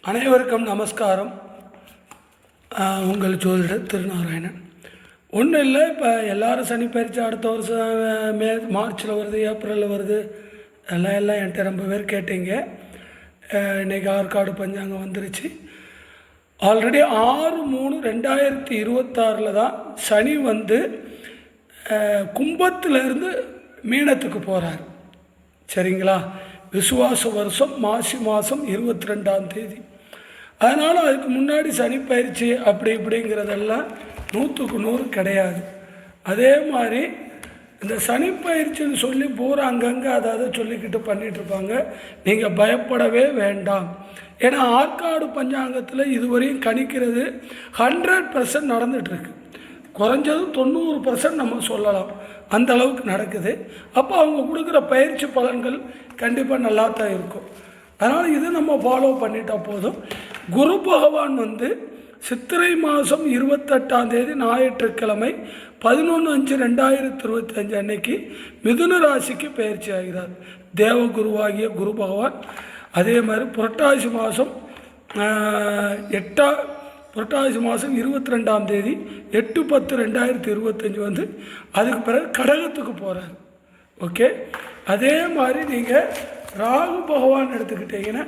அனைவருக்கும் நமஸ்காரம். உங்கள் ஜோதிடர் திருநாராயணன். ஒன்றும் இல்லை, இப்போ எல்லோரும் சனி பயிற்சி அடுத்த வருஷம் மார்ச்சில் வருது, ஏப்ரலில் வருது, எல்லாம் என்கிட்ட ரொம்ப பேர் கேட்டீங்க. இன்றைக்கி ஆற்காடு பஞ்சாங்கம் வந்துருச்சு. ஆல்ரெடி 6/3/2026 தான் சனி வந்து கும்பத்திலேருந்து மீனத்துக்கு போகிறார். சரிங்களா? விசுவாச வருஷம் மாசி மாதம் 22ஆம் தேதி. அதனால் அதுக்கு முன்னாடி சனி பயிற்சி அப்படி இப்படிங்கிறதெல்லாம் 100க்கு 100 கிடையாது. அதே மாதிரி இந்த சனி பயிற்சின்னு சொல்லி பூரா அங்கங்கே அதை சொல்லிக்கிட்டு பண்ணிகிட்ருப்பாங்க. நீங்கள் பயப்படவே வேண்டாம். ஏன்னா ஆற்காடு பஞ்சாங்கத்தில் இதுவரையும் கணிக்கிறது 100% நடந்துகிட்ருக்கு. குறைஞ்சது 90% நம்ம சொல்லலாம், அந்த அளவுக்கு நடக்குது. அப்போ அவங்க கொடுக்குற பயிற்சி பலன்கள் கண்டிப்பாக நல்லா தான் இருக்கும். அதனால் இது நம்ம ஃபாலோ பண்ணிட்டால் போதும். குரு பகவான் வந்து சித்திரை மாதம் 28ஆம் தேதி ஞாயிற்றுக்கிழமை 11/5/2025 அன்னைக்கு மிதுன ராசிக்கு பயிற்சி ஆகிறார் தேவகுருவாகிய குரு பகவான். அதே மாதிரி புரட்டாசி மாதம் 22ஆம் தேதி 8/10/2025 வந்து அதுக்கு பிறகு கடகத்துக்கு போகிறார். ஓகே. அதே மாதிரி நீங்கள் ராகு பகவான் எடுத்துக்கிட்டீங்கன்னா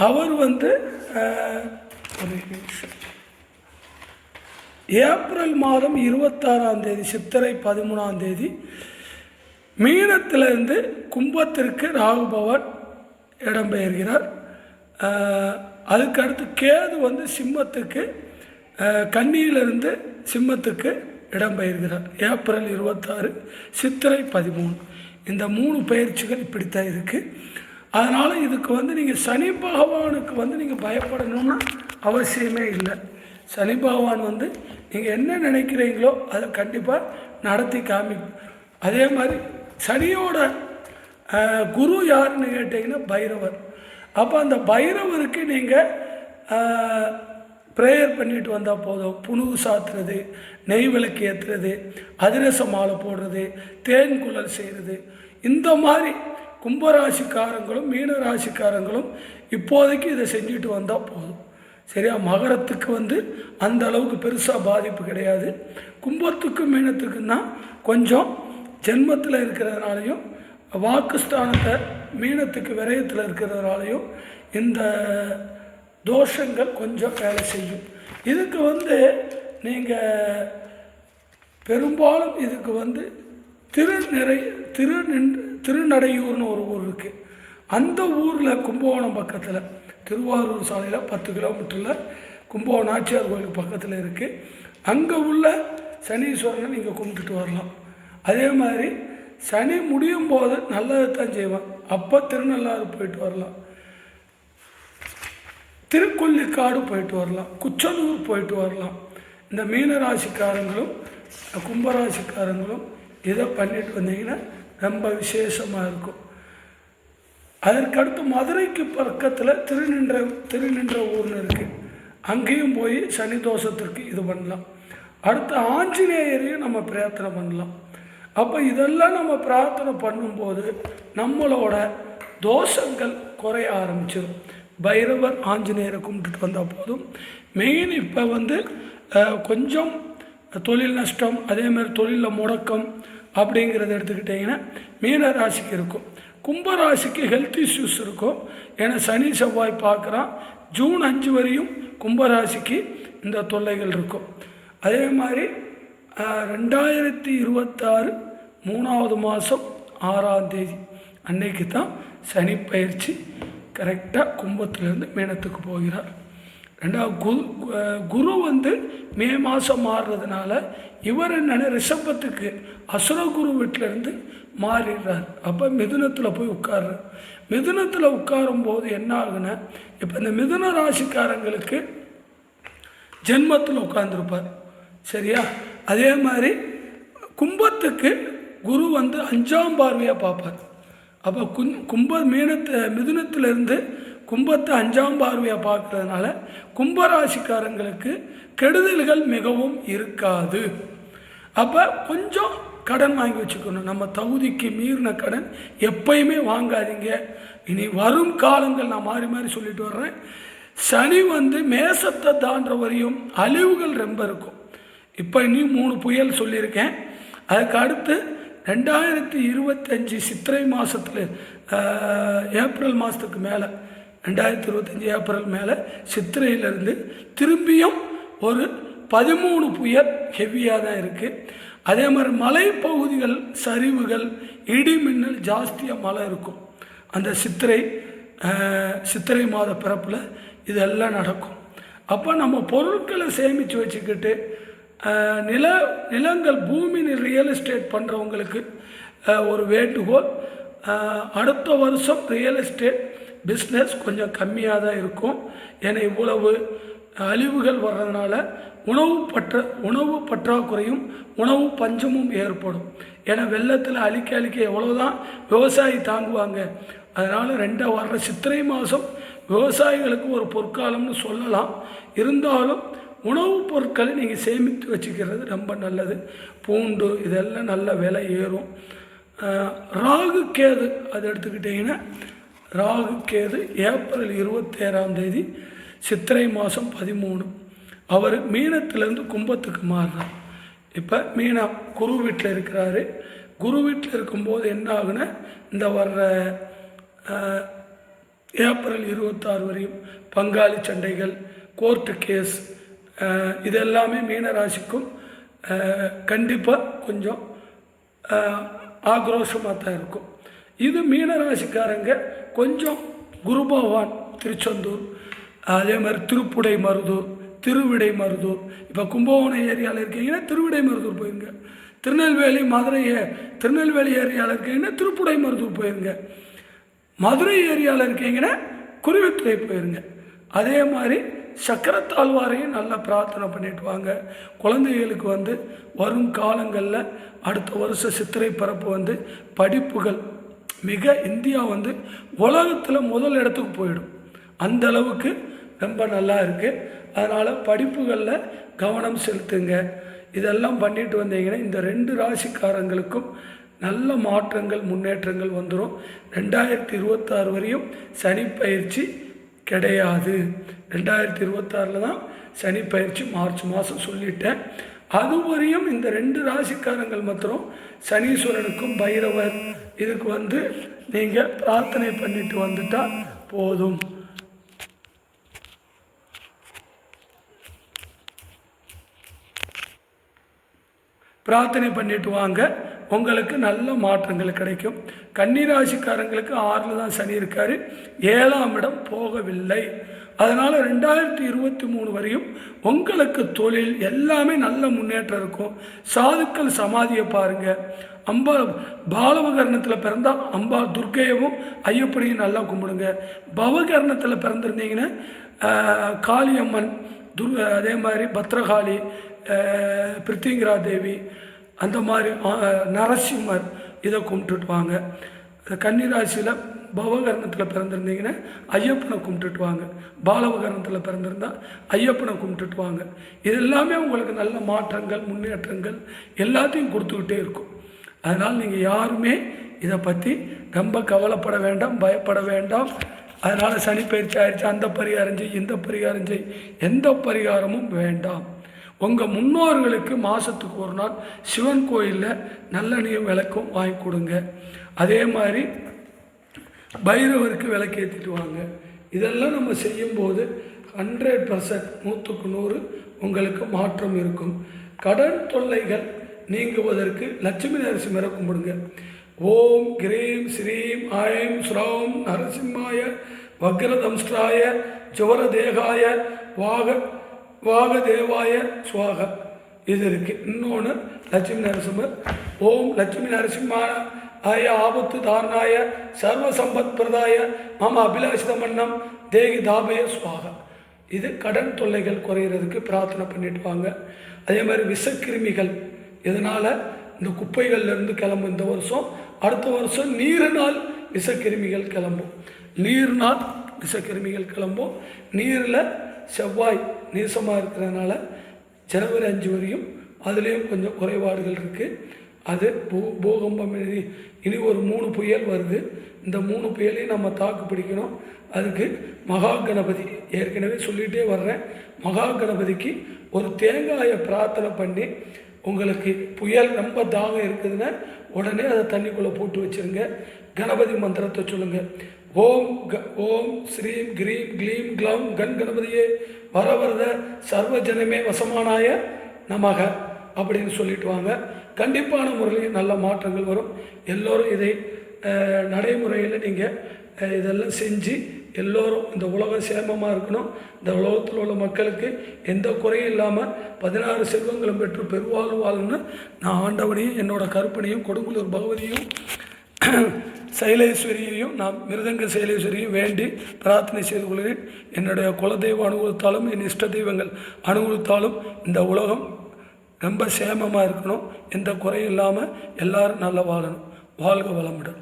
அவர் வந்து ஏப்ரல் மாதம் 26ஆம் தேதி சித்திரை 13ஆம் தேதி மீனத்திலிருந்து கும்பத்திற்கு ராகு பகவான் இடம்பெயர்கிறார். அதுக்கடுத்து கேது வந்து சிம்மத்துக்கு கன்னியிலிருந்து சிம்மத்துக்கு இடம்பெயர்கிறார். ஏப்ரல் 26 சித்திரை 13 இந்த 3 பயிற்சிகள் இப்படித்தான் இருக்குது. அதனால் இதுக்கு வந்து நீங்கள் சனி பகவானுக்கு வந்து நீங்கள் பயப்படணும்னு அவசியமே இல்லை. சனி பகவான் வந்து நீங்கள் என்ன நினைக்கிறீங்களோ அதை கண்டிப்பாக நடத்தி காமிக்கும். அதே மாதிரி சனியோட குரு யாருன்னு கேட்டிங்கன்னா பைரவர். அப்போ அந்த பைரவருக்கு நீங்கள் ப்ரேயர் பண்ணிட்டு வந்தால் போதும். புனுகு சாத்துறது, நெய் விளக்கு ஏற்றுறது, அதிரச மாலை போடுறது, தேன் குழல் செய்கிறது, இந்த மாதிரி கும்பராசிக்காரங்களும் மீனராசிக்காரங்களும் இப்போதைக்கு இதை செஞ்சுட்டு வந்தால் போதும். சரியா? மகரத்துக்கு வந்து அந்த அளவுக்கு பெருசாக பாதிப்பு கிடையாது. கும்பத்துக்கும் மீனத்துக்கும் தான் கொஞ்சம் ஜென்மத்தில் இருக்கிறதுனாலையும் வாக்குஸ்தானத்தை மீனத்துக்கு விரயத்தில் இருக்கிறதுனாலையும் இந்த தோஷங்கள் கொஞ்சம் வேலை செய்யும். இதுக்கு வந்து நீங்கள் பெரும்பாலும் இதுக்கு வந்து திருநடையூர்னு ஒரு ஊர் இருக்குது. அந்த ஊரில் கும்பகோணம் பக்கத்தில் திருவாரூர் சாலையில் 10 கிலோமீட்டரில் கும்பகோணம் நாச்சியார் கோயிலுக்கு பக்கத்தில் இருக்குது. அங்கே உள்ள சனீஸ்வரனை நீங்கள் கும்பிட்டுட்டு வரலாம். அதே மாதிரி சனி முடியும் போது நல்லது தான் செய்வான். அப்போ திருநள்ளாறு போயிட்டு வரலாம், திருக்கொல்லிக்காடு போயிட்டு வரலாம், குச்சனூர் போயிட்டு வரலாம். இந்த மீனராசிக்காரங்களும் கும்பராசிக்காரங்களும் இதை பண்ணிட்டு வந்தீங்கன்னா ரொம்ப விசேஷமாக இருக்கும். அதற்கடுத்து மதுரைக்கு பக்கத்தில் திருநின்ற ஊர்னு இருக்குது. அங்கேயும் போய் சனி தோஷத்திற்கு இது பண்ணலாம். அடுத்து ஆஞ்சநேயரையும் நம்ம பிரார்த்தனை பண்ணலாம். அப்போ இதெல்லாம் நம்ம பிரார்த்தனை பண்ணும்போது நம்மளோட தோஷங்கள் குறைய ஆரம்பிச்சிடும். பைரவர் ஆஞ்சநேயரை கும்பிட்டுட்டு வந்தால் போதும். மெயின் இப்போ வந்து கொஞ்சம் தொழில் நஷ்டம், அதேமாதிரி தொழிலில் முடக்கம் அப்படிங்கிறத எடுத்துக்கிட்டிங்கன்னா மீன ராசிக்கு இருக்கும். கும்பராசிக்கு ஹெல்த் இஷ்யூஸ் இருக்கும். ஏன்னா சனி செவ்வாய் பார்க்குறான். ஜூன் 5 வரையும் கும்பராசிக்கு இந்த தொல்லைகள் இருக்கும். அதே மாதிரி 2026 3வது மாதம் 6ஆம் தேதி அன்னைக்கு தான் சனி பயிற்சி கரெக்டாக கும்பத்திலேருந்து மீனத்துக்கு போகிறார். குரு வந்து மே மாதம் மாறுறதுனால இவர் என்னென்ன ரிஷபத்துக்கு அசுரகுரு வீட்டிலேருந்து மாறிடுறார். அப்போ மிதுனத்தில் போய் உட்கார்றார். மிதுனத்தில் உட்காரும்போது என்ன ஆகுன்னா, இப்போ இந்த மிதுன ராசிக்காரங்களுக்கு ஜென்மத்தில் உட்கார்ந்துருப்பார். சரியா? அதே மாதிரி கும்பத்துக்கு குரு வந்து 5ஆம் பார்வையாக பார்ப்பார். அப்போ மிதுனத்திலிருந்து கும்பத்தை 5ஆம் பார்வையாக பார்க்கறதுனால கும்பராசிக்காரங்களுக்கு கெடுதல்கள் மிகவும் இருக்காது. அப்போ கொஞ்சம் கடன் வாங்கி வச்சுக்கணும். நம்ம தகுதிக்கு மீறின கடன் எப்பயுமே வாங்காதீங்க. இனி வரும் காலங்கள் நான் மாறி மாறி சொல்லிட்டு வர்றேன். சனி மேசத்தை தாண்டுற வரையும் அழிவுகள் ரொம்ப இருக்கும். இப்போ இன்னும் 3 புயல் சொல்லியிருக்கேன். அதுக்கு அடுத்து 2025 சித்திரை மாதத்தில் ஏப்ரல் மாதத்துக்கு மேலே 2025 ஏப்ரல் மேலே சித்திரையிலிருந்து திரும்பியும் ஒரு 13 புயல் ஹெவியாக தான் இருக்குது. அதே மாதிரி மலைப்பகுதிகள் சரிவுகள் இடி மின்னல் ஜாஸ்தியாக மழை இருக்கும். அந்த சித்திரை மாத பிறப்பில் இதெல்லாம் நடக்கும். அப்போ நம்ம பொருட்களை சேமித்து வச்சுக்கிட்டு நிலங்கள் பூமி ரியல் எஸ்டேட் பண்ணுறவங்களுக்கு ஒரு வேண்டுகோள், அடுத்த வருஷம் ரியல் எஸ்டேட் பிஸ்னஸ் கொஞ்சம் கம்மியாக தான் இருக்கும். ஏன்னா இவ்வளவு அழிவுகள் வர்றதுனால உணவு பற்றாக்குறையும் உணவு பஞ்சமும் ஏற்படும். ஏன்னா வெள்ளத்தில் அழிக்க எவ்வளோதான் விவசாயி தாங்குவாங்க. அதனால் வர்ற சித்திரை மாதம் விவசாயிகளுக்கு ஒரு பொற்காலம்னு சொல்லலாம். இருந்தாலும் உணவுப் பொருட்களை நீங்கள் சேமித்து வச்சுக்கிறது ரொம்ப நல்லது. பூண்டு இதெல்லாம் நல்ல விலை ஏறும். ராகு கேது அது எடுத்துக்கிட்டிங்கன்னா, ராகு கேது ஏப்ரல் 27 சித்திரை மாதம் 13 அவர் மீனத்திலேருந்து கும்பத்துக்கு மாறுறார். இப்போ மீனம் குரு வீட்டில் இருக்கிறாரு. குரு வீட்டில் இருக்கும்போது என்ன ஆகுனா, இந்த வர்ற ஏப்ரல் 26 வரையும் பங்காளி சண்டைகள், கோர்ட்டு கேஸ், இதெல்லாமே மீனராசிக்கும் கண்டிப்பாக கொஞ்சம் ஆக்ரோஷமாக தான் இருக்கும். இது மீனராசிக்காரங்க கொஞ்சம் குரு பகவான் திருச்செந்தூர், அதே மாதிரி திருப்புடை மருதூர், திருவிடை மருதூர், இப்போ கும்பகோணம் ஏரியாவில் இருக்கீங்கன்னா திருவிடை மருதூர் போயிருங்க. திருநெல்வேலி மதுரை திருநெல்வேலி ஏரியாவில் இருக்கீங்கன்னா திருப்புடை மருதூர் போயிருங்க. மதுரை ஏரியாவில் இருக்கீங்கன்னா குருவித்துறை போயிருங்க. அதே மாதிரி சக்கரத்தாழ்வாரையும் நல்லா பிரார்த்தனை பண்ணிட்டு வாங்க. குழந்தைகளுக்கு வரும் காலங்களில் அடுத்த வருஷம் சித்திரை பரப்பு படிப்புகள் மிக இந்தியா உலகத்தில் முதல் இடத்துக்கு போயிடும். அந்த அளவுக்கு ரொம்ப நல்லா இருக்குது. அதனால் படிப்புகளில் கவனம் செலுத்துங்க. இதெல்லாம் பண்ணிட்டு வந்தீங்கன்னா இந்த 2 ராசிக்காரங்களுக்கும் நல்ல மாற்றங்கள் முன்னேற்றங்கள் வந்துடும். 2026 வரையும் சனி பயிற்சி கிடையாது. 2026 தான் சனி பயிற்சி, மார்ச் மாதம் சொல்லிட்டேன். அதுவரையும் இந்த 2 ராசிக்காரங்கள் மாத்திரம் சனீஸ்வரனுக்கும் பைரவர் இதுக்கு நீங்கள் பிரார்த்தனை பண்ணிட்டு வந்துட்டால் போதும். பிரார்த்தனை பண்ணிட்டு வாங்க, உங்களுக்கு நல்ல மாற்றங்கள் கிடைக்கும். கன்னிராசிக்காரங்களுக்கு 6ல் தான் சனி இருக்கார், 7ஆம் இடம் போகவில்லை. அதனால் 2023 வரையும் உங்களுக்கு தொழில் எல்லாமே நல்ல முன்னேற்றம் இருக்கும். சாதுக்கள் சமாதியை பாருங்கள். பாலவகரணத்தில் பிறந்தால் அம்பா துர்க்கையவும் ஐயப்பனையும் நல்லா கும்பிடுங்க. பவகரணத்தில் பிறந்திருந்தீங்கன்னா காளியம்மன், அதே மாதிரி பத்ரகாளி, பிருத்திங்கிரா தேவி, அந்த மாதிரி நரசிம்மர் இதை கும்பிட்டுட்டு வாங்க. கன்னிராசியில் பவகரணத்தில் பிறந்திருந்தீங்கன்னா ஐயப்பனை கும்பிட்டுட்டு வாங்க. பாலவகரணத்தில் பிறந்திருந்தால் ஐயப்பனை கும்பிட்டுட்டு வாங்க. இது எல்லாமே உங்களுக்கு நல்ல மாற்றங்கள் முன்னேற்றங்கள் எல்லாத்தையும் கொடுத்துக்கிட்டே இருக்கும். அதனால் நீங்கள் யாருமே இதை பற்றி ரொம்ப கவலைப்பட வேண்டாம், பயப்பட வேண்டாம். அதனால் சனி பயிற்சி ஆயிடுச்சு, அந்த பரிகாரம் செய், இந்த பரிகாரம் செய், எந்த பரிகாரமும் வேண்டாம். உங்கள் முன்னோர்களுக்கு மாதத்துக்கு ஒரு நாள் சிவன் கோயிலில் நல்லெண்ணெயும் விளக்கும் வாங்கி கொடுங்க. அதே மாதிரி பைரவருக்கு விளக்கேற்றிட்டு வாங்க. இதெல்லாம் நம்ம செய்யும்போது 100% 100க்கு 100 உங்களுக்கு மாற்றம் இருக்கும். கடன் தொல்லைகள் நீங்குவதற்கு லட்சுமி நரசிம்மரை கும்பிடுங்க. ஓம் கிரீம் ஸ்ரீம் ஐம் ஸ்ரௌம் நரசிம்மாய வக்ரதம்ஸ்ட்ராய ஜோரதேகாய வாகதேவாய சுவாக இது இருக்குது. இன்னொன்று லட்சுமி நரசிம்மர். ஓம் லட்சுமி நரசிம்மான ஆய ஆபத்து தாரணாய சர்வ சம்பத் பிரதாய மம அபிலாஷித மன்னம் தேகி தாபய சுவாக. இது கடன் தொல்லைகள் குறையிறதுக்கு பிரார்த்தனை பண்ணிட்டு வாங்க. அதே மாதிரி விஷக்கிருமிகள் இதனால் இந்த குப்பைகள்லேருந்து கிளம்பும். இந்த வருஷம் அடுத்த வருஷம் நீரினால் விஷக்கிருமிகள் கிளம்பும். நீர்னால் விஷக்கிருமிகள் கிளம்பும். நீரில் செவ்வாய் நீசமாக இருக்கிறதுனால ஜனவரி 5 வரையும் அதுலேயும் கொஞ்சம் குறைபாடுகள் இருக்குது. அது பூகம்பம் இனி ஒரு 3 புயல் வருது. இந்த 3 புயலையும் நம்ம தாக்கு பிடிக்கணும். அதுக்கு மகா கணபதி ஏற்கனவே சொல்லிகிட்டே வர்றேன். மகா கணபதிக்கு ஒரு தேங்காயை பிரார்த்தனை பண்ணி, உங்களுக்கு புயல் ரொம்ப தாகம் இருக்குதுன்னா உடனே அதை தண்ணிக்குள்ளே போட்டு வச்சுருங்க. கணபதி மந்திரத்தை சொல்லுங்கள். ஓம் ஸ்ரீம் கிரீம் க்ளீம் க்ளௌம் கண் கணபதியே வரவரத சர்வஜனமே வசமானாய நமக அப்படின்னு சொல்லிட்டு வாங்க. கண்டிப்பான முறையில் நல்ல மாற்றங்கள் வரும். எல்லோரும் இதை நடைமுறையில் நீங்கள் இதெல்லாம் செஞ்சு எல்லோரும் இந்த உலகம் சேமமாக இருக்கணும். இந்த உலகத்தில் உள்ள மக்களுக்கு எந்த குறையும் இல்லாமல் 16 செல்வங்களும் பெற்று பெருவாழ்வு வாழணும்னு நான் ஆண்டவனையும் என்னோடய கருப்பனையும் கொடுங்குளூர் பகவதியும் சைலேஸ்வரியையும் நான் மிருதங்க சைலேஸ்வரியும் வேண்டி பிரார்த்தனை செய்து கொள்கிறேன். என்னுடைய குலதெய்வ அனுகூலத்தாலும் என் இஷ்ட தெய்வங்கள் அனுகூலத்தாலும் இந்த உலகம் ரொம்ப சேமமாக இருக்கணும். எந்த குறையும் இல்லாமல் எல்லோரும் நல்லா வாழணும். வாழ்க வளமுடன்.